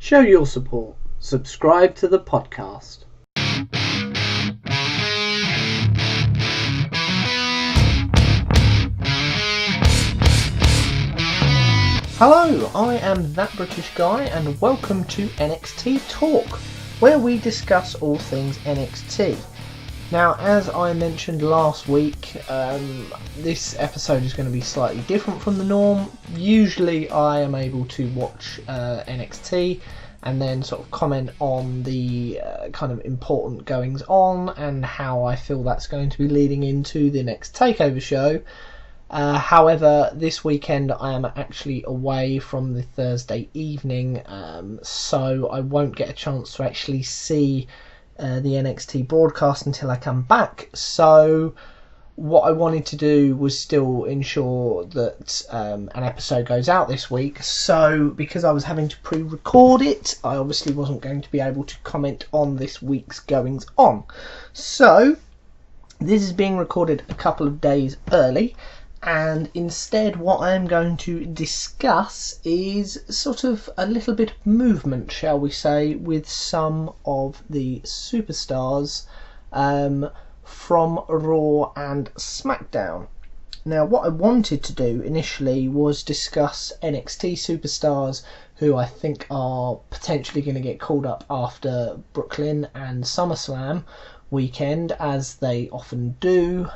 Show your support. Subscribe to the podcast. Hello, I am That British Guy and welcome to NXT Talk, where we discuss all things NXT. Now, as I mentioned last week, this episode is going to be slightly different from the norm. Usually I am able to watch NXT and then sort of comment on the kind of important goings on and how I feel that's going to be leading into the next TakeOver show. However, this weekend I am actually away from the Thursday evening, so I won't get a chance to actually see the NXT broadcast until I come back. So what I wanted to do was still ensure that an episode goes out this week. So because I was having to pre-record it, I obviously wasn't going to be able to comment on this week's goings on. So this is being recorded a couple of days early, and instead what I'm going to discuss is sort of a little bit of movement, shall we say, with some of the superstars from Raw and SmackDown. Now, what I wanted to do initially was discuss NXT superstars who I think are potentially going to get called up after Brooklyn and Summerslam weekend, as they often do,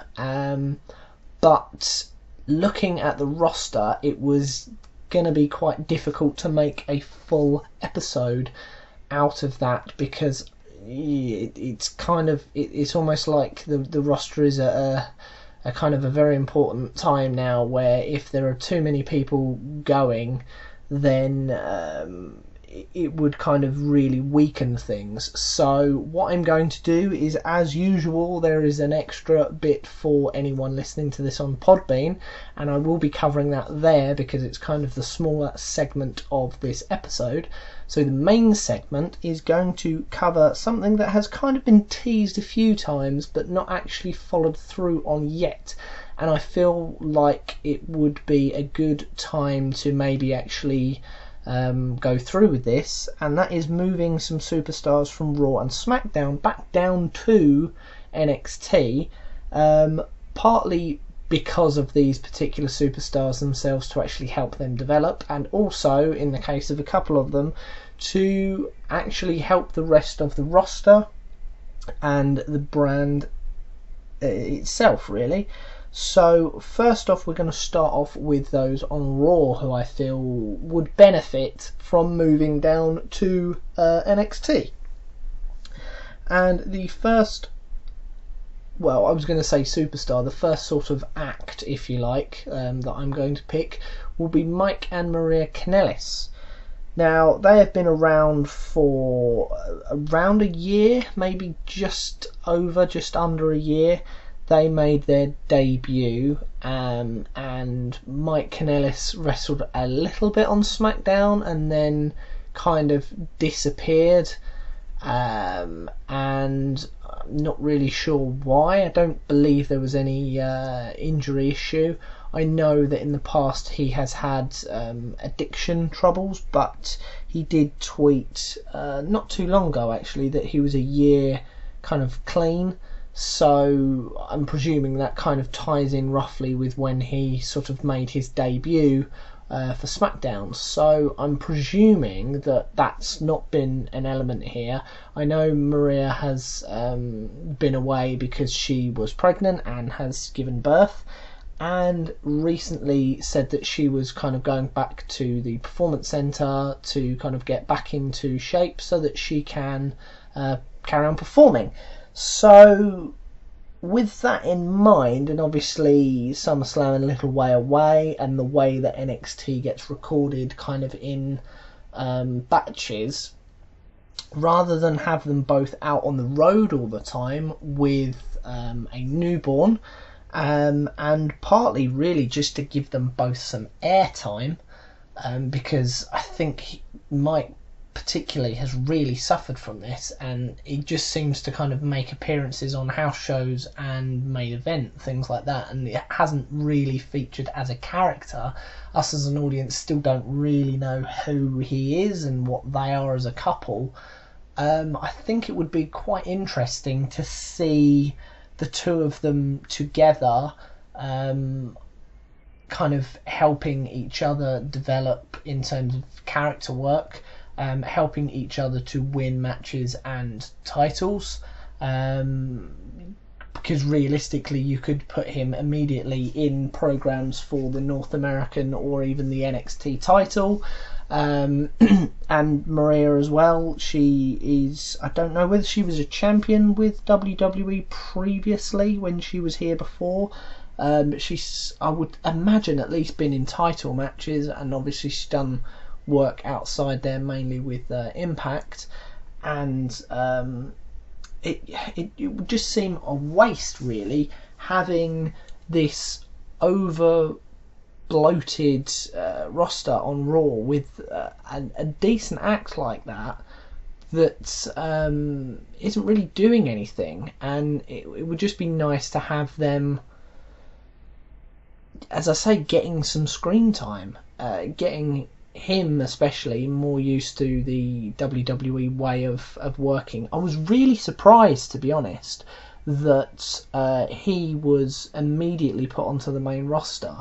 but looking at the roster, it was going to be quite difficult to make a full episode out of that, because it's almost like the roster is a kind of a very important time now, where if there are too many people going, then it would kind of really weaken things. So what I'm going to do is, as usual, there is an extra bit for anyone listening to this on Podbean, and I will be covering that there because it's kind of the smaller segment of this episode. So the main segment is going to cover something that has kind of been teased a few times but not actually followed through on yet, and I feel like it would be a good time to maybe actually go through with this, and that is moving some superstars from Raw and SmackDown back down to NXT, partly because of these particular superstars themselves, to actually help them develop, and also, in the case of a couple of them, to actually help the rest of the roster and the brand itself, really. So first off, we're going to start off with those on Raw who I feel would benefit from moving down to NXT. And the first, well, I was going to say superstar, the first sort of act, if you like, that I'm going to pick will be Mike and Maria Kanellis. Now, they have been around for around a year, maybe just under a year. They made their debut, and Mike Kanellis wrestled a little bit on SmackDown and then kind of disappeared, and I'm not really sure why. I don't believe there was any injury issue. I know that in the past he has had addiction troubles, but he did tweet not too long ago actually that he was a year kind of clean. So I'm presuming that kind of ties in roughly with when he sort of made his debut for SmackDown. So I'm presuming that that's not been an element here. I know Maria has been away because she was pregnant and has given birth, and recently said that she was kind of going back to the Performance Centre to kind of get back into shape so that she can carry on performing. So with that in mind, and obviously Summerslam a little way away, and the way that NXT gets recorded kind of in batches, rather than have them both out on the road all the time with a newborn, and partly really just to give them both some airtime, because I think Mike particularly has really suffered from this, and he just seems to kind of make appearances on house shows and main event, things like that, and it hasn't really featured as a character. Us as an audience still don't really know who he is and what they are as a couple. I think it would be quite interesting to see the two of them together, kind of helping each other develop in terms of character work, helping each other to win matches and titles, because realistically you could put him immediately in programs for the North American or even the NXT title. And Maria as well, she is, I don't know whether she was a champion with WWE previously when she was here before, but she's, I would imagine, at least been in title matches, and obviously she's done work outside there, mainly with Impact, and it would just seem a waste, really, having this over bloated roster on Raw with a decent act like that isn't really doing anything, and it would just be nice to have them, as I say, getting some screen time, getting him especially more used to the WWE way of working. I was really surprised, to be honest, that he was immediately put onto the main roster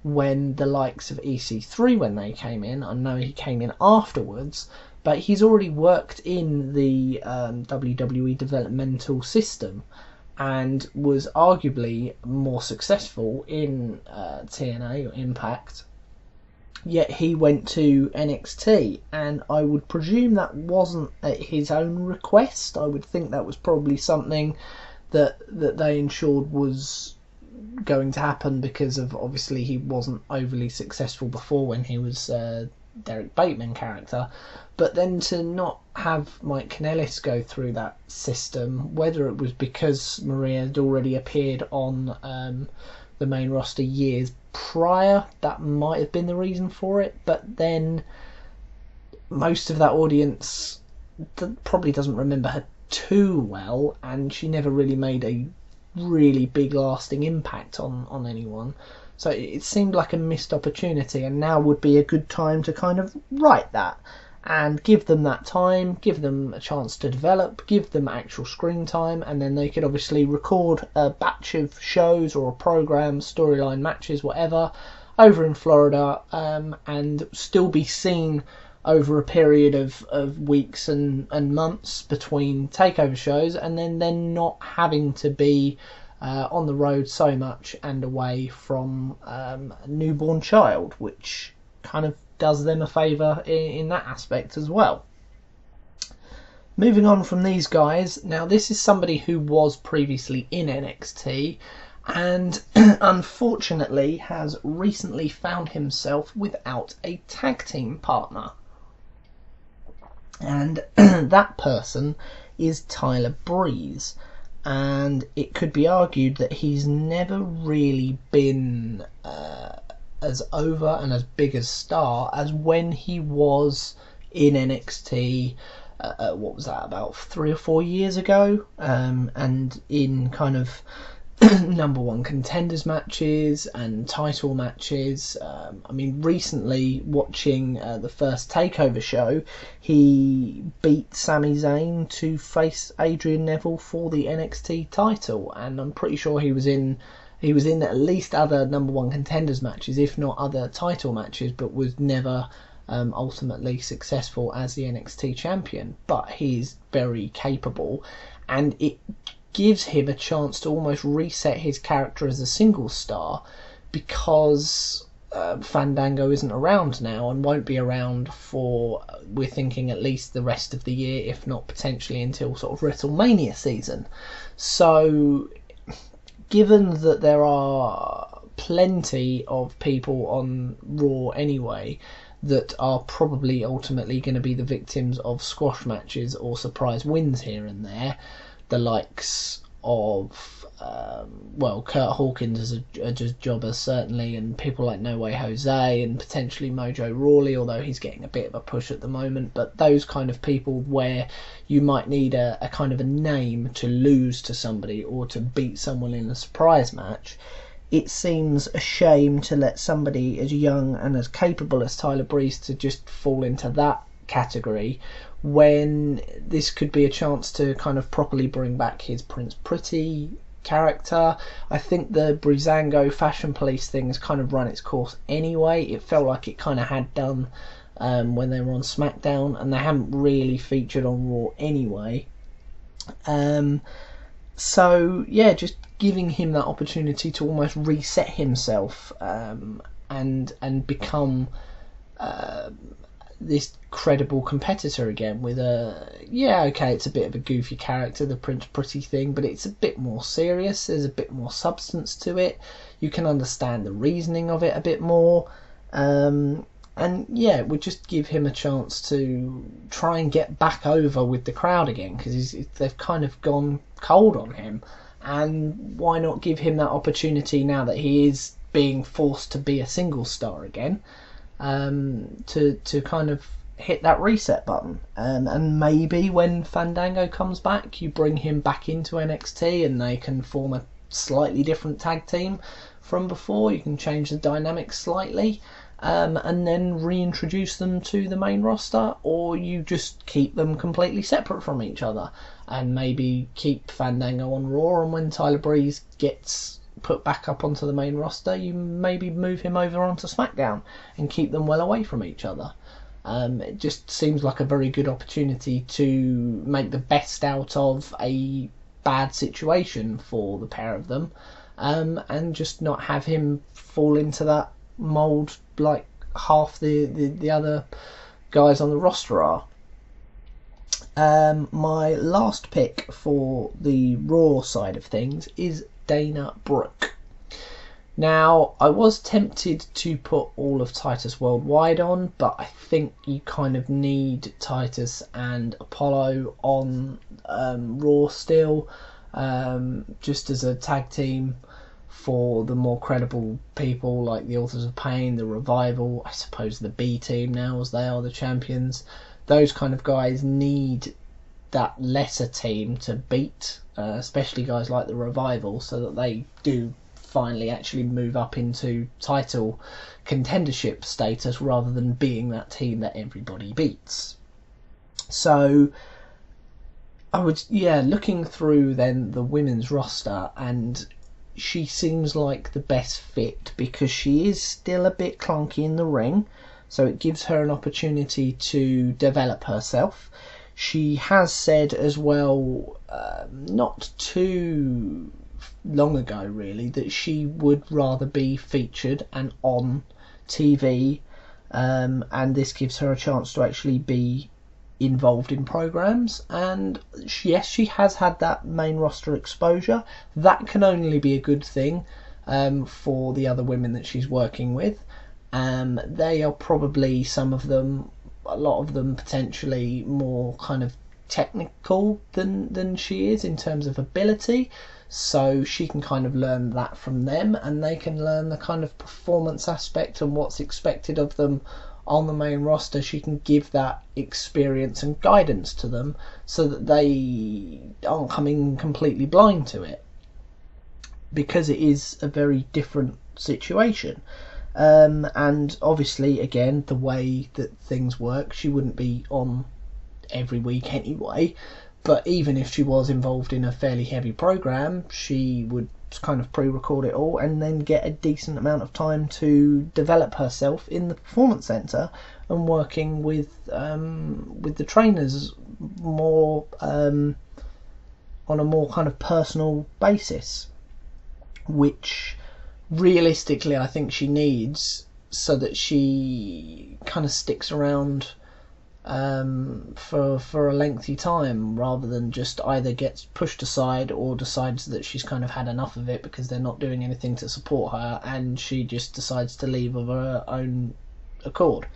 when the likes of EC3, when they came in, I know he came in afterwards, but he's already worked in the WWE developmental system and was arguably more successful in TNA or Impact, yet he went to NXT, and I would presume that wasn't at his own request. I would think that was probably something that they ensured was going to happen, because of, obviously, he wasn't overly successful before when he was Derek Bateman character. But then to not have Mike Kanellis go through that system, whether it was because Maria had already appeared on the main roster years prior, that might have been the reason for it, but then most of that audience probably doesn't remember her too well, and she never really made a really big lasting impact on anyone, so it seemed like a missed opportunity, and now would be a good time to kind of right that and give them that time, give them a chance to develop, give them actual screen time, and then they could obviously record a batch of shows or a program, storyline matches, whatever, over in Florida, and still be seen over a period of weeks and months between takeover shows, and then not having to be on the road so much and away from a newborn child, which kind of does them a favour in that aspect as well. Moving on from these guys, now this is somebody who was previously in NXT and unfortunately has recently found himself without a tag team partner. And that person is Tyler Breeze, and it could be argued that he's never really been as over and as big a star as when he was in NXT, what was that, about 3 or 4 years ago, and in kind of number one contenders matches and title matches. I mean, recently watching the first takeover show, he beat Sami Zayn to face Adrian Neville for the NXT title, and I'm pretty sure he was in at least other number one contenders matches, if not other title matches, but was never ultimately successful as the NXT champion. But he's very capable, and it gives him a chance to almost reset his character as a single star, because Fandango isn't around now and won't be around for, we're thinking, at least the rest of the year, if not potentially until sort of WrestleMania season. So given that there are plenty of people on Raw anyway that are probably ultimately going to be the victims of squash matches or surprise wins here and there, the likes of Kurt Hawkins as a jobber certainly, and people like No Way Jose and potentially Mojo Rawley, although he's getting a bit of a push at the moment. But those kind of people where you might need a kind of a name to lose to somebody or to beat someone in a surprise match, it seems a shame to let somebody as young and as capable as Tyler Breeze to just fall into that category, when this could be a chance to kind of properly bring back his Prince Pretty character. I think the Breezango Fashion Police thing has kind of run its course anyway. It felt like it kind of had done when they were on SmackDown, and they haven't really featured on Raw anyway. So yeah, just giving him that opportunity to almost reset himself and become this credible competitor again with it's a bit of a goofy character, the Prince Pretty thing, but it's a bit more serious, there's a bit more substance to it, you can understand the reasoning of it a bit more, and yeah, it would just give him a chance to try and get back over with the crowd again, because they've kind of gone cold on him, and why not give him that opportunity now that he is being forced to be a single star again, to kind of hit that reset button, and maybe when Fandango comes back you bring him back into NXT and they can form a slightly different tag team from before. You can change the dynamics slightly, and then reintroduce them to the main roster, or you just keep them completely separate from each other and maybe keep Fandango on Raw, and when Tyler Breeze gets put back up onto the main roster you maybe move him over onto SmackDown and keep them well away from each other. It just seems like a very good opportunity to make the best out of a bad situation for the pair of them, and just not have him fall into that mould like half the other guys on the roster are. My last pick for the Raw side of things is Dana Brooke. Now, I was tempted to put all of Titus Worldwide on, but I think you kind of need Titus and Apollo on Raw still, just as a tag team for the more credible people like the Authors of Pain, the Revival, I suppose the B team now as they are the champions. Those kind of guys need that lesser team to beat, especially guys like the Revival, so that they do finally actually move up into title contendership status rather than being that team that everybody beats. So I was looking through then the women's roster, and she seems like the best fit because she is still a bit clunky in the ring, so it gives her an opportunity to develop herself. She has said as well, not too long ago really, that she would rather be featured and on TV, and this gives her a chance to actually be involved in programs, and yes, she has had that main roster exposure. That can only be a good thing for the other women that she's working with. They are probably, some of them, a lot of them potentially more kind of technical than she is in terms of ability, so she can kind of learn that from them, and they can learn the kind of performance aspect and what's expected of them on the main roster. She can give that experience and guidance to them so that they aren't coming completely blind to it, because it is a very different situation. And obviously, again, the way that things work, she wouldn't be on every week anyway, but even if she was involved in a fairly heavy program, she would kind of pre-record it all and then get a decent amount of time to develop herself in the performance center and working with the trainers more on a more kind of personal basis, which realistically I think she needs, so that she kind of sticks around for a lengthy time, rather than just either gets pushed aside or decides that she's kind of had enough of it because they're not doing anything to support her, and she just decides to leave of her own accord.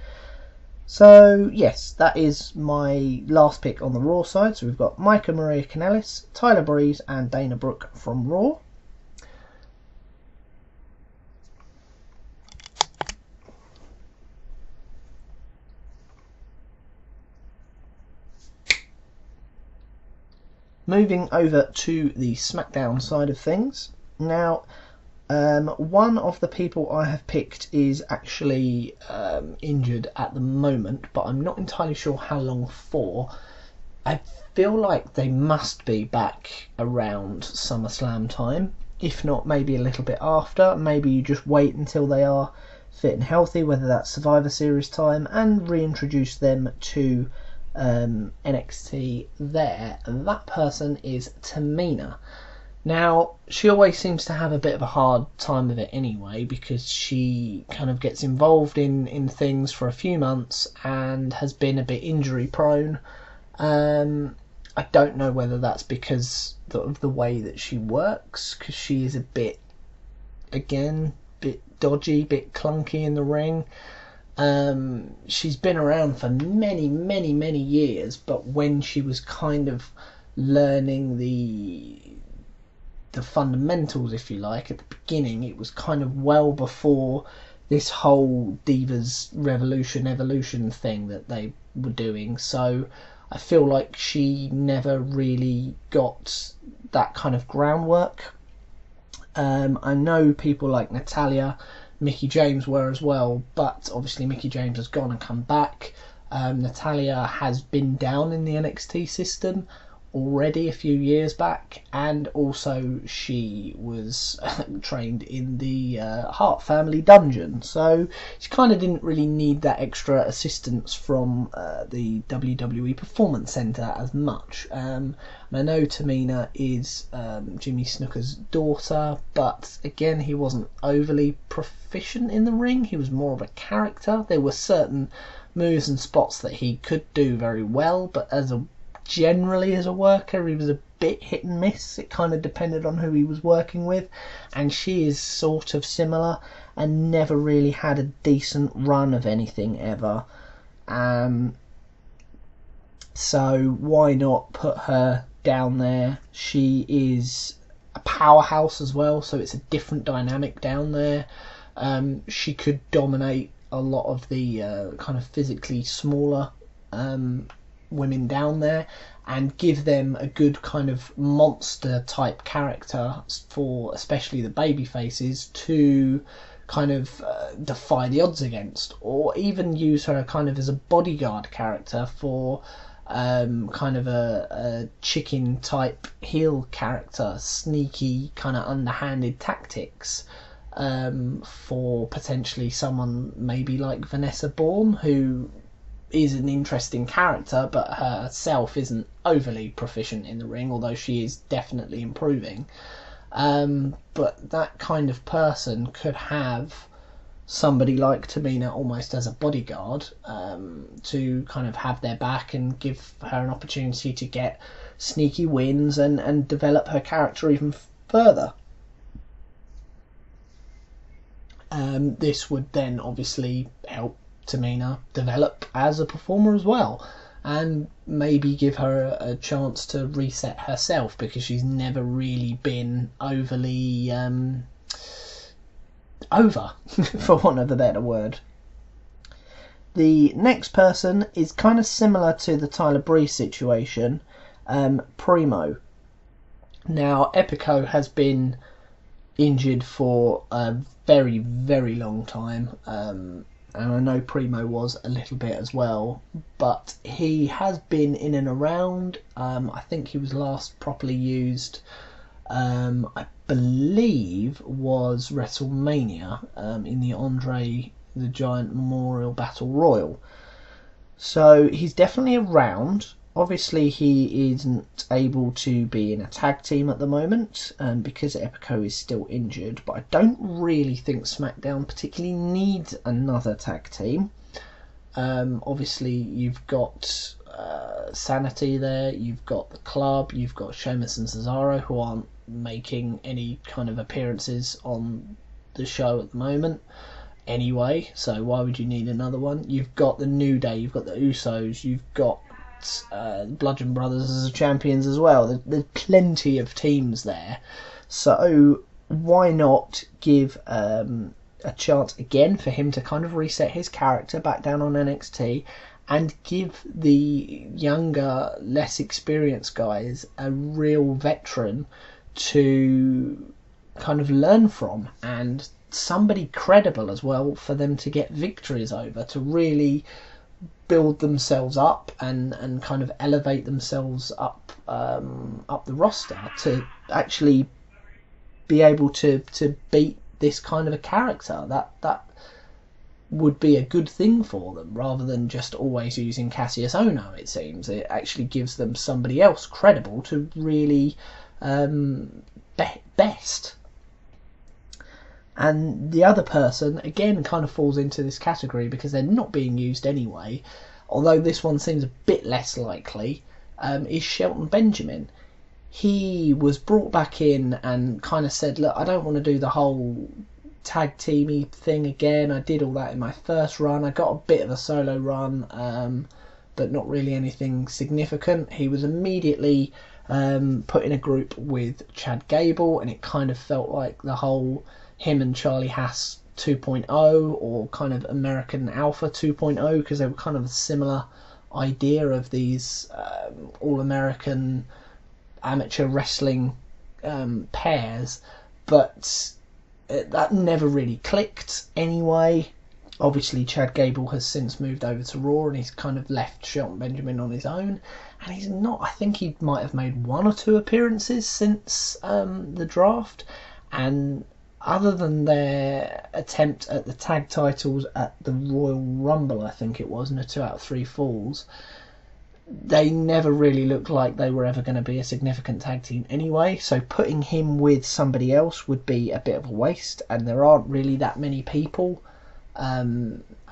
So yes, that is my last pick on the Raw side. So we've got Micah Maria Kanellis, Tyler Breeze and Dana Brooke from Raw. Moving over to the SmackDown side of things. Now, one of the people I have picked is actually injured at the moment, but I'm not entirely sure how long for. I feel like they must be back around SummerSlam time, if not maybe a little bit after. Maybe you just wait until they are fit and healthy, whether that's Survivor Series time, and reintroduce them to NXT there. And that person is Tamina. Now, she always seems to have a bit of a hard time with it anyway, because she kind of gets involved in things for a few months and has been a bit injury prone. I don't know whether that's because of the way that she works, because she is a bit, again, bit dodgy, bit clunky in the ring. She's been around for many, many, many years, but when she was kind of learning the fundamentals, if you like, at the beginning, it was kind of well before this whole Divas Revolution Evolution thing that they were doing. So I feel like she never really got that kind of groundwork. I know people like Natalya, Mickie James were as well, but obviously Mickie James has gone and come back. Natalya has been down in the NXT system already a few years back, and also she was trained in the Hart family dungeon, so she kind of didn't really need that extra assistance from the WWE Performance Center as much. And I know Tamina is Jimmy Snuka's daughter, but again, he wasn't overly proficient in the ring. He was more of a character. There were certain moves and spots that he could do very well, but generally as a worker, he was a bit hit and miss. It kind of depended on who he was working with, and she is sort of similar and never really had a decent run of anything ever. So why not put her down there? She is a powerhouse as well, so it's a different dynamic down there. She could dominate a lot of the kind of physically smaller women down there and give them a good kind of monster type character for especially the baby faces to kind of defy the odds against, or even use her kind of as a bodyguard character for kind of a chicken type heel character, sneaky kind of underhanded tactics for potentially someone maybe like Vanessa Bourne, who is an interesting character, but herself isn't overly proficient in the ring, although she is definitely improving. But that kind of person could have somebody like Tamina almost as a bodyguard, to kind of have their back and give her an opportunity to get sneaky wins and develop her character even further. This would then obviously help Tamina develop as a performer as well, and maybe give her a chance to reset herself, because she's never really been overly over for want of a better word. The next person is kind of similar to the Tyler Breeze situation, Primo. Now, Epico has been injured for a very, very long time, and I know Primo was a little bit as well, but he has been in and around. I think he was last properly used, I believe, was WrestleMania, in the Andre the Giant Memorial Battle Royal. So he's definitely around. Obviously, he isn't able to be in a tag team at the moment, because Epico is still injured, but I don't really think SmackDown particularly needs another tag team. Obviously, you've got Sanity there, you've got the Club, you've got Sheamus and Cesaro, who aren't making any kind of appearances on the show at the moment. anyway, so why would you need another one? You've got the New Day, you've got the Usos, you've got Bludgeon Brothers as champions as well. There's plenty of teams there, so why not give a chance again for him to kind of reset his character back down on NXT and give the younger, less experienced guys a real veteran to kind of learn from, and somebody credible as well for them to get victories over, to really build themselves up and kind of elevate themselves up the roster to actually be able to beat this kind of a character. That would be a good thing for them, rather than just always using Cassius Ohno. It seems it actually gives them somebody else credible to really best. And the other person again kind of falls into this category because they're not being used anyway, although this one seems a bit less likely, is Shelton Benjamin. He was brought back in and kind of said, look, I don't want to do the whole tag teamy thing again. I did all that in my first run. I got a bit of a solo run, but not really anything significant. He was immediately put in a group with Chad Gable, and it kind of felt like the whole him and Charlie Haas 2.0, or kind of American Alpha 2.0, because they were kind of a similar idea of these all-American amateur wrestling pairs, but that never really clicked anyway. Obviously Chad Gable has since moved over to Raw, and he's kind of left Shelton Benjamin on his own, and he's not, I think he might have made 1 or 2 appearances since the draft, and other than their attempt at the tag titles at the Royal Rumble, I think it was, and a 2 out of 3 falls, they never really looked like they were ever going to be a significant tag team anyway, so putting him with somebody else would be a bit of a waste, and there aren't really that many people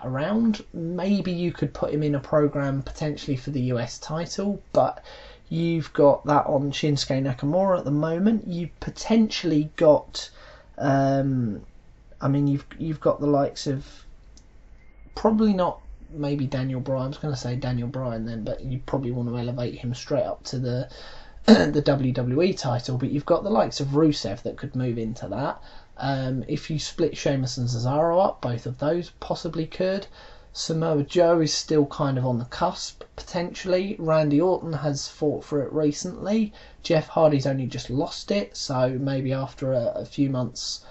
around. Maybe you could put him in a program potentially for the US title, but you've got that on Shinsuke Nakamura at the moment. You've potentially got you've got the likes of, probably not maybe Daniel Bryan. I was going to say Daniel Bryan then, but you probably want to elevate him straight up to the the WWE title, but you've got the likes of Rusev that could move into that. If you split Sheamus and Cesaro up, both of those possibly could. Samoa Joe is still kind of on the cusp, potentially. Randy Orton has fought for it recently. Jeff Hardy's only just lost it, so maybe after a few months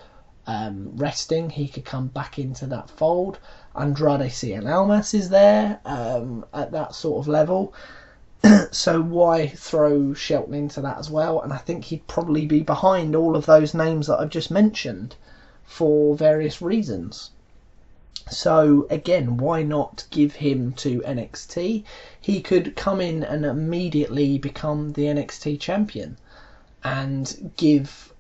resting, he could come back into that fold. Andrade Cien Almas is there at that sort of level. So why throw Shelton into that as well? And I think he'd probably be behind all of those names that I've just mentioned for various reasons. So again, why not give him to NXT? He could come in and immediately become the NXT champion and give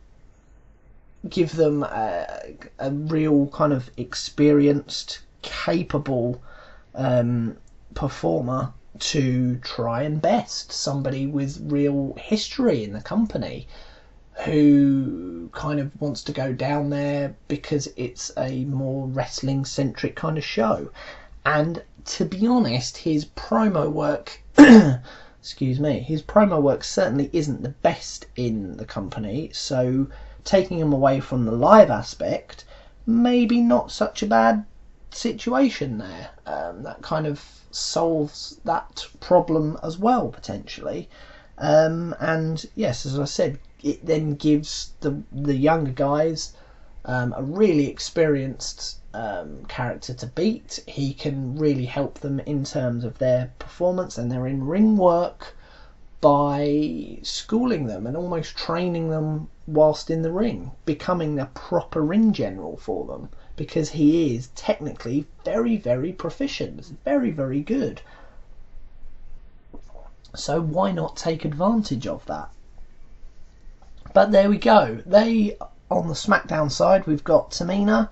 them a real kind of experienced, capable performer to try and best, somebody with real history in the company who kind of wants to go down there because it's a more wrestling centric kind of show. And to be honest, his promo work excuse me, his promo work certainly isn't the best in the company, so taking him away from the live aspect, maybe not such a bad situation there. That kind of solves that problem as well, potentially. And yes, as I said, it then gives the younger guys a really experienced character to beat. He can really help them in terms of their performance and their in-ring work by schooling them and almost training them whilst in the ring, becoming a proper ring general for them, because he is technically very, very proficient, very, very good. So why not take advantage of that? But there we go. On the SmackDown side, we've got Tamina,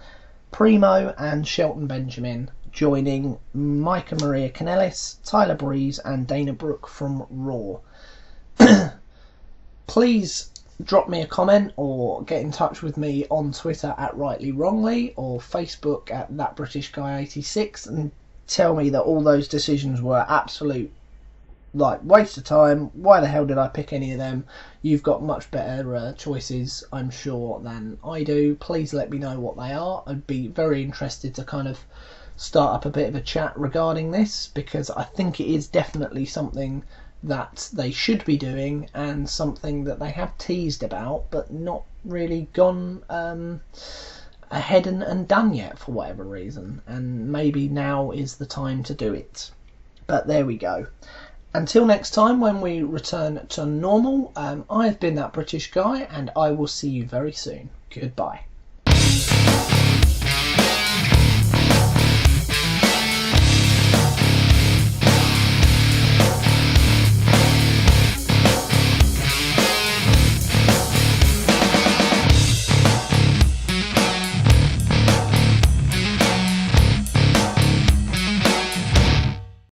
Primo and Shelton Benjamin joining Micah Maria Kanellis, Tyler Breeze and Dana Brooke from Raw. Please drop me a comment or get in touch with me on Twitter at Rightly Wrongly or Facebook at That British Guy 86 and tell me that all those decisions were absolute waste of time. Why the hell did I pick any of them? You've got much better choices, I'm sure, than I do. Please let me know what they are. I'd be very interested to kind of start up a bit of a chat regarding this, because I think it is definitely something that they should be doing and something that they have teased about but not really gone ahead and done yet for whatever reason, and maybe now is the time to do it. But there we go. Until next time, when we return to normal, I've been That British Guy, and I will see you very soon. Goodbye.